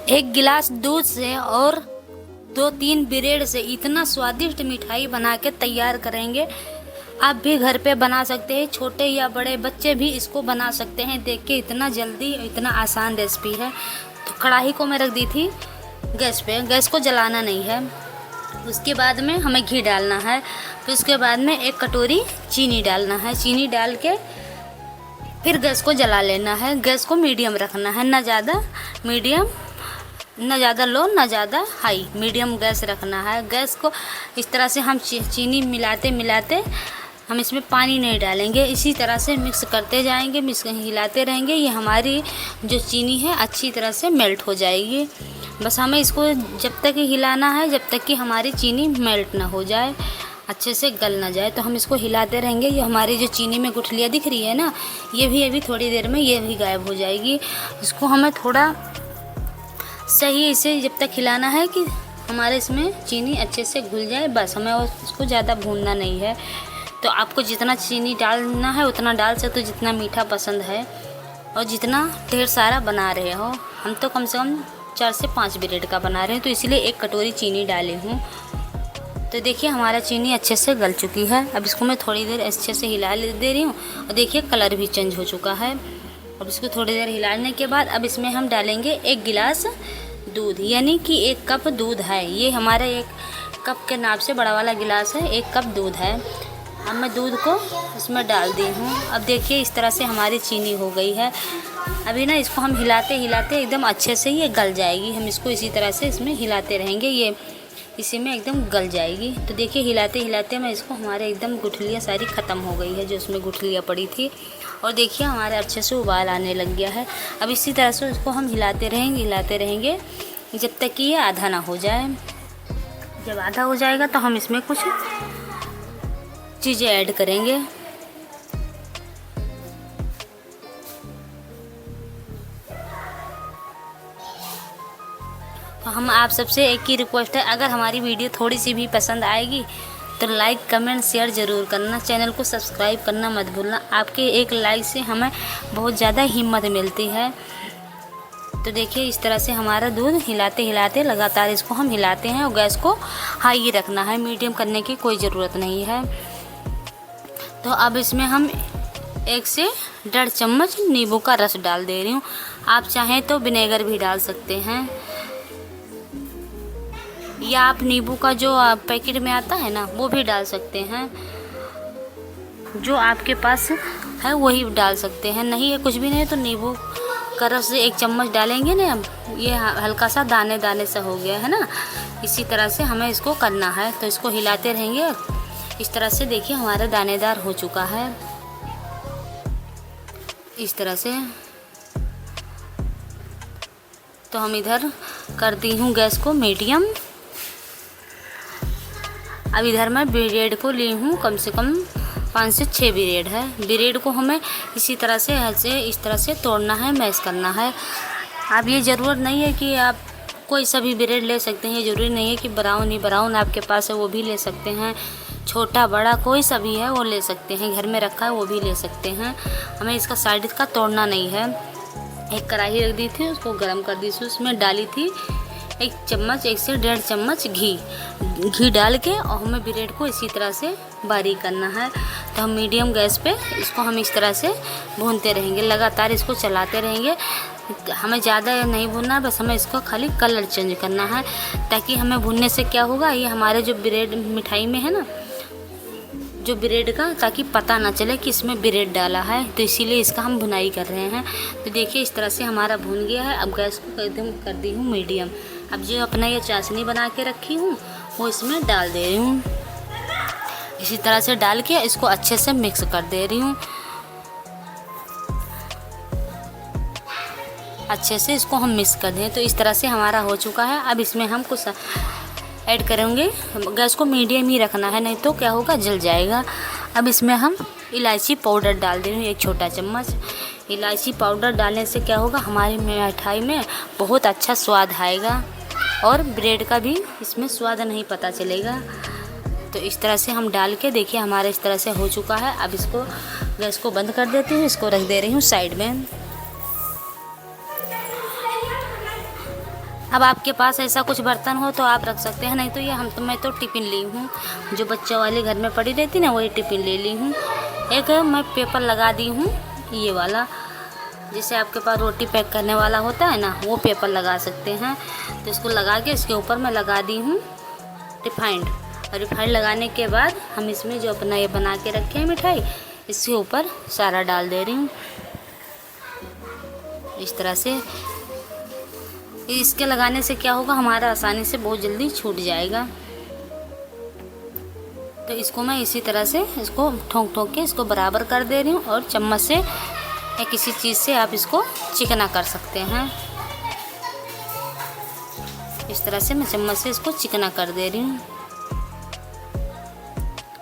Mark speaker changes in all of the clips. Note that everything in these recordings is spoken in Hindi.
Speaker 1: एक गिलास दूध से और 2-3 ब्रेड से इतना स्वादिष्ट मिठाई बना के तैयार करेंगे। आप भी घर पे बना सकते हैं, छोटे या बड़े बच्चे भी इसको बना सकते हैं। देख के इतना जल्दी इतना आसान रेसिपी है। तो कढ़ाई को मैं रख दी थी गैस पे, गैस को जलाना नहीं है। उसके बाद में हमें घी डालना है, फिर उसके बाद में 1 कटोरी चीनी डालना है। चीनी डाल के फिर गैस को जला लेना है। गैस को मीडियम रखना है, ना ज़्यादा मीडियम, ना ज़्यादा लो ना ज़्यादा हाई, मीडियम गैस रखना है। गैस को इस तरह से हम चीनी मिलाते मिलाते हम इसमें पानी नहीं डालेंगे, इसी तरह से मिक्स करते जाएंगे, मिक्स हिलाते रहेंगे। ये हमारी जो चीनी है अच्छी तरह से मेल्ट हो जाएगी। बस हमें इसको जब तक ही हिलाना है जब तक कि हमारी चीनी मेल्ट ना हो जाए, अच्छे से गल ना जाए। तो हम इसको हिलाते रहेंगे। ये हमारी जो चीनी में गुठलियाँ दिख रही है ना, ये भी अभी थोड़ी देर में ये भी गायब हो जाएगी। इसको हमें थोड़ा सही इसे जब तक हिलाना है कि हमारे इसमें चीनी अच्छे से घुल जाए। बस हमें उसको ज़्यादा भूनना नहीं है। तो आपको जितना चीनी डालना है उतना डाल सकते हो, जितना मीठा पसंद है और जितना ढेर सारा बना रहे हो। हम तो कम से कम 4 से 5 ब्रेड का बना रहे हैं, तो इसलिए 1 कटोरी चीनी डाली हूँ। तो देखिए हमारा चीनी अच्छे से गल चुकी है। अब इसको मैं थोड़ी देर अच्छे से हिला दे रही हूँ और देखिए कलर भी चेंज हो चुका है। अब इसको थोड़ी देर हिलाने के बाद अब इसमें हम डालेंगे 1 गिलास दूध, यानी कि 1 कप दूध है। ये हमारे 1 कप के नाप से बड़ा वाला गिलास है, 1 कप दूध है। अब मैं दूध को इसमें डाल दी हूँ। अब देखिए इस तरह से हमारी चीनी हो गई है। अभी ना इसको हम हिलाते हिलाते एकदम अच्छे से ये गल जाएगी। हम इसको इसी तरह से इसमें हिलाते रहेंगे, ये इसी में एकदम गल जाएगी। तो देखिए हिलाते हिलाते मैं इसको हमारे एकदम गुठलियाँ सारी ख़त्म हो गई है, जो उसमें गुठलियाँ पड़ी थी। और देखिए हमारे अच्छे से उबाल आने लग गया है। अब इसी तरह से इसको हम हिलाते रहेंगे जब तक कि ये आधा ना हो जाए। जब आधा हो जाएगा तो हम इसमें कुछ चीज़ें ऐड करेंगे। तो हम आप सबसे एक ही रिक्वेस्ट है, अगर हमारी वीडियो थोड़ी सी भी पसंद आएगी तो लाइक कमेंट शेयर ज़रूर करना, चैनल को सब्सक्राइब करना मत भूलना। आपके एक लाइक से हमें बहुत ज़्यादा हिम्मत मिलती है। तो देखिए इस तरह से हमारा दूध हिलाते हिलाते लगातार इसको हम हिलाते हैं और गैस को हाई रखना है, मीडियम करने की कोई ज़रूरत नहीं है। तो अब इसमें हम 1 से 1.5 चम्मच नींबू का रस डाल दे रही हूँ। आप चाहें तो विनेगर भी डाल सकते हैं, या आप नींबू का जो पैकेट में आता है ना वो भी डाल सकते हैं। जो आपके पास है वही डाल सकते हैं। नहीं है कुछ भी नहीं तो नींबू का रस 1 चम्मच डालेंगे ना। ये हल्का सा दाने दाने सा हो गया है ना, इसी तरह से हमें इसको करना है। तो इसको हिलाते रहेंगे इस तरह से। देखिए हमारा दानेदार हो चुका है इस तरह से। तो हम इधर कर दी हूँ गैस को मीडियम। अब इधर मैं ब्रेड को ली हूँ, कम से कम 5 से 6 ब्रेड है। ब्रेड को हमें इसी तरह से ऐसे इस तरह से तोड़ना है, मैश करना है। अब ये ज़रूरत नहीं है कि आप कोई सा भी ब्रेड ले सकते हैं, ज़रूरी नहीं है कि ब्राउन ही ब्राउन आपके पास है वो भी ले सकते हैं। छोटा बड़ा कोई सा भी है वो ले सकते हैं, घर में रखा है वो भी ले सकते हैं। हमें इसका साइड का तोड़ना नहीं है। एक कढ़ाई रख दी थी, उसको गर्म कर दी थी, उसमें डाली थी 1 चम्मच 1 से 1.5 चम्मच घी डाल के, और हमें ब्रेड को इसी तरह से बारीक करना है। तो हम मीडियम गैस पे इसको हम इस तरह से भूनते रहेंगे, लगातार इसको चलाते रहेंगे। हमें ज़्यादा नहीं भूनना है, बस हमें इसको खाली कलर चेंज करना है, ताकि हमें भूनने से क्या होगा, ये हमारे जो ब्रेड मिठाई में है ना जो ब्रेड का, ताकि पता ना चले कि इसमें ब्रेड डाला है। तो इसीलिए इसका हम भुनाई कर रहे हैं। तो देखिए इस तरह से हमारा भून गया है। अब गैस को एकदम कर दी हूँ मीडियम। अब जो अपना ये चाशनी बना के रखी हूँ वो इसमें डाल दे रही हूँ। इसी तरह से डाल के इसको अच्छे से मिक्स कर दे रही हूँ। अच्छे से इसको हम मिक्स कर दें। तो इस तरह से हमारा हो चुका है। अब इसमें हम कुछ ऐड करेंगे। गैस को मीडियम ही रखना है, नहीं तो क्या होगा, जल जाएगा। अब इसमें हम इलायची पाउडर डाल दे रही हूँ 1 छोटा चम्मच। इलायची पाउडर डालने से क्या होगा, हमारी मिठाई में बहुत अच्छा स्वाद आएगा और ब्रेड का भी इसमें स्वाद नहीं पता चलेगा। तो इस तरह से हम डाल के देखिए हमारा इस तरह से हो चुका है। अब इसको गैस को बंद कर देती हूँ, इसको रख दे रही हूँ साइड में। अब आपके पास ऐसा कुछ बर्तन हो तो आप रख सकते हैं, नहीं तो ये मैं तो टिफ़िन ली हूँ, जो बच्चों वाली घर में पड़ी रहती ना वही टिफ़िन ले ली हूँ। एक मैं पेपर लगा दी हूँ ये वाला, जैसे आपके पास रोटी पैक करने वाला होता है ना वो पेपर लगा सकते हैं। तो इसको लगा के इसके ऊपर मैं लगा दी हूँ रिफाइंड, और रिफाइंड लगाने के बाद हम इसमें जो अपना ये बना के रखे हैं मिठाई इसके ऊपर सारा डाल दे रही हूँ इस तरह से। इसके लगाने से क्या होगा, हमारा आसानी से बहुत जल्दी छूट जाएगा। तो इसको मैं इसी तरह से इसको ठोक के इसको बराबर कर दे रही हूँ, और चम्मच से या किसी चीज़ से आप इसको चिकना कर सकते हैं। इस तरह से मैं चम्मच से इसको चिकना कर दे रही हूँ।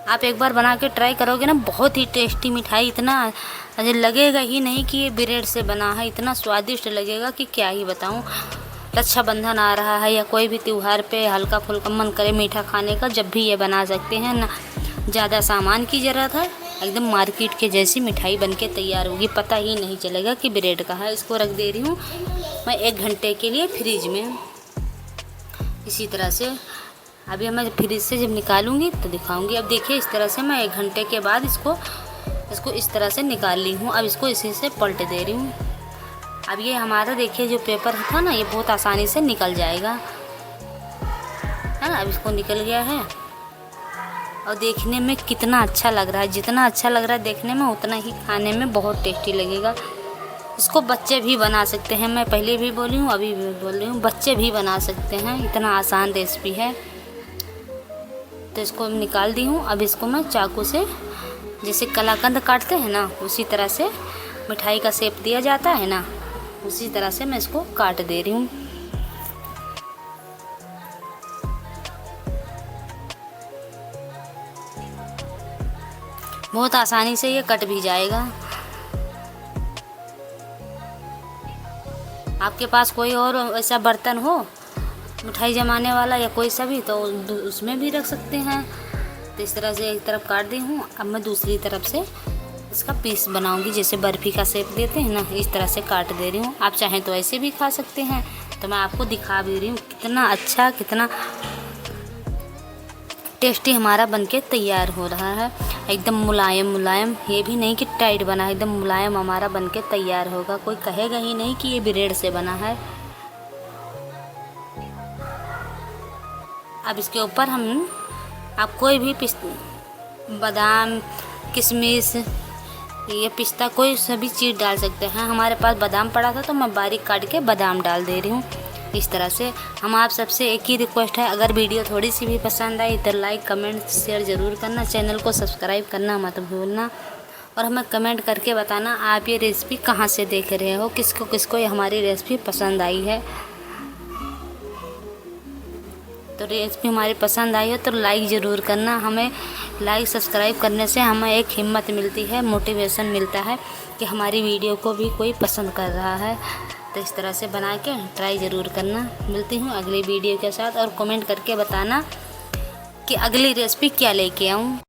Speaker 1: आप एक बार बना के ट्राई करोगे ना, बहुत ही टेस्टी मिठाई, इतना लगेगा ही नहीं कि ये ब्रेड से बना है, इतना स्वादिष्ट लगेगा कि क्या ही बताऊँ। रक्षाबंधन आ रहा है या कोई भी त्यौहार पे हल्का फुल्का मन करे मीठा खाने का, जब भी ये बना सकते हैं ना, ज़्यादा सामान की ज़रूरत है, एकदम मार्केट के जैसी मिठाई बनके तैयार होगी, पता ही नहीं चलेगा कि ब्रेड का है। इसको रख दे रही हूँ मैं 1 घंटे के लिए फ्रिज में। इसी तरह से अभी मैं फ्रिज से जब निकालूंगी तो दिखाऊंगी। अब देखिए इस तरह से मैं 1 घंटे के बाद इसको इस तरह से निकाल ली हूँ। अब इसको इसी से पलट दे रही हूँ। अब ये हमारा देखिए जो पेपर था ना ये बहुत आसानी से निकल जाएगा, है ना। अब इसको निकल गया है, और देखने में कितना अच्छा लग रहा है। जितना अच्छा लग रहा है देखने में उतना ही खाने में बहुत टेस्टी लगेगा। इसको बच्चे भी बना सकते हैं, मैं पहले भी बोली हूँ अभी भी बोल रही हूँ, बच्चे भी बना सकते हैं, इतना आसान रेसिपी है। तो इसको निकाल दी हूँ। अब इसको मैं चाकू से जैसे कलाकंद काटते हैं ना उसी तरह से मिठाई का शेप दिया जाता है ना, उसी तरह से मैं इसको काट दे रही हूँ। बहुत आसानी से ये कट भी जाएगा। आपके पास कोई और ऐसा बर्तन हो मिठाई जमाने वाला या कोई सा भी, तो उसमें भी रख सकते हैं। तो इस तरह से एक तरफ काट दी हूँ। अब मैं दूसरी तरफ से इसका पीस बनाऊंगी, जैसे बर्फ़ी का शेप देते हैं ना, इस तरह से काट दे रही हूँ। आप चाहें तो ऐसे भी खा सकते हैं। तो मैं आपको दिखा भी रही हूँ कितना अच्छा, कितना टेस्टी हमारा बनके तैयार हो रहा है। एकदम मुलायम मुलायम, ये भी नहीं कि टाइट बना है, एकदम मुलायम हमारा बनके तैयार होगा। कोई कहेगा ही नहीं कि ये ब्रेड से बना है। अब इसके ऊपर आप कोई भी बादाम, किशमिश, ये पिस्ता, कोई सभी चीज़ डाल सकते हैं। हमारे पास बादाम पड़ा था तो मैं बारीक काट के बादाम डाल दे रही हूँ इस तरह से। हम आप सबसे एक ही रिक्वेस्ट है, अगर वीडियो थोड़ी सी भी पसंद आई तो लाइक, कमेंट, शेयर ज़रूर करना। चैनल को सब्सक्राइब करना मत भूलना, और हमें कमेंट करके बताना आप ये रेसिपी कहाँ से देख रहे हो, किसको ये हमारी रेसिपी पसंद आई है। तो रेसिपी हमारी पसंद आई है तो लाइक ज़रूर करना। हमें लाइक सब्सक्राइब करने से हमें एक हिम्मत मिलती है, मोटिवेशन मिलता है कि हमारी वीडियो को भी कोई पसंद कर रहा है। तो इस तरह से बना के ट्राई ज़रूर करना। मिलती हूँ अगली वीडियो के साथ, और कमेंट करके बताना कि अगली रेसिपी क्या लेके आऊँ।